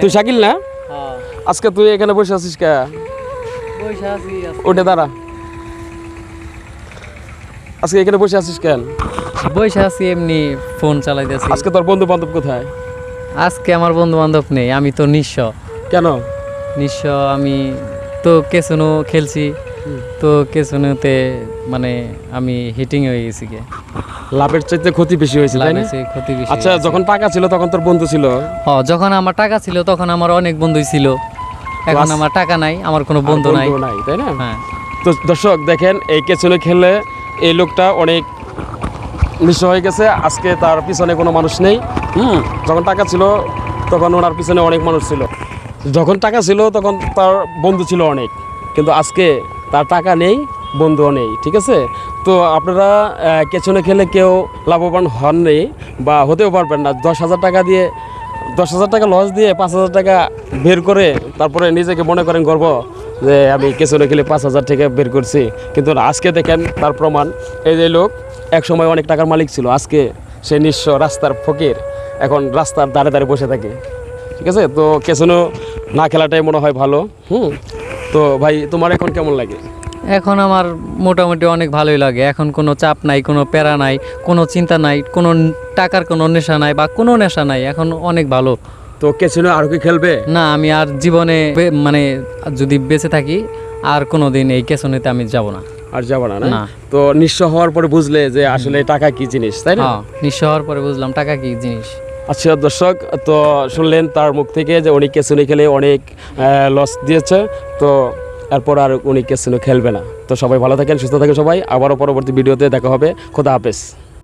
তুই শাকিল না? আজকে তুই এখানে বসে আছিস কে? ওঠে দাঁড়া। আজকে এখানে বসে আছিস কেন? বসে আছি এমনি, ফোন চালাইতেছি। আজকে তোর বন্ধু বান্ধব কোথায়? আজকে আমার বন্ধু বান্ধব নেই, আমি তো নিঃস্ব। কেন নিঃস্ব? আমি তো কেসুনো খেলছি, তো কেসুনোতে মানে আমি হিটিং হয়ে গেছি। লাভের চাইতে ক্ষতি বেশি হয়েছে, তাই না? ক্ষতি বেশি। আচ্ছা, যখন টাকা ছিল তখন তোর বন্ধু ছিল? যখন আমার টাকা ছিল তখন আমার অনেক বন্ধুই ছিল। এখন আমার টাকা নাই, আমার কোনো বন্ধু নাই, তাই না? হ্যাঁ। তো দর্শক দেখেন, এই কেসুনো খেললে এই লোকটা অনেক নিঃস্ব হয়ে গেছে। আজকে তার পিছনে কোনো মানুষ নেই। যখন টাকা ছিল তখন ওনার পিছনে অনেক মানুষ ছিল। যখন টাকা ছিল তখন তার বন্ধু ছিল অনেক, কিন্তু আজকে তার টাকা নেই, বন্ধুও নেই। ঠিক আছে? তো আপনারা কেসুনো খেলে কেউ লাভবান হননি বা হতেও পারবেন না। 10,000 টাকা দিয়ে, 10,000 টাকা লস দিয়ে 5,000 টাকা বের করে তারপরে নিজেকে মনে করেন গর্ব যে আমি কেসুনো খেলে 5,000 টাকা বের করছি। কিন্তু আজকে দেখেন তার প্রমাণ। এই যে লোক এক সময় অনেক টাকার মালিক ছিল, আজকে সে নিঃস্ব, রাস্তার ফকির, এখন রাস্তার ধারে ধারে বসে থাকে। ঠিক আছে? তো কেসুনো না খেলাটাই মনে হয় ভালো। তো ভাই, তোমার এখন কেমন লাগে? এখন আমার মোটামুটি অনেক ভালোই লাগে। এখন কোনো চাপ নাই, কোনো প্যারা নাই, কোনো চিন্তা নাই, কোনো টাকার কোনো নেশা নাই বা কোনো নেশা নাই। এখন অনেক ভালো। তো কেসুনো আর কি খেলবে না? আমি আর জীবনে মানে যদি বেঁচে থাকি আর কোনো দিন এই কেসুনোতে আমি যাব না। আর যাবো না? না। তো নিঃস্ব হওয়ার পরে বুঝলে যে আসলে টাকা কি জিনিস, তাই না? নিঃস্ব হওয়ার পরে বুঝলাম টাকা কি জিনিস। আচ্ছা দর্শক, তো শুনলেন তার মুখ থেকে যে উনি কেসুনো খেলে অনেক লস দিয়েছে। তো এরপর আর উনি কেসুনো খেলবে না। তো সবাই ভালো থাকেন, সুস্থ থাকেন সবাই। আবারও পরবর্তী ভিডিওতে দেখা হবে। খোদা হাফেজ।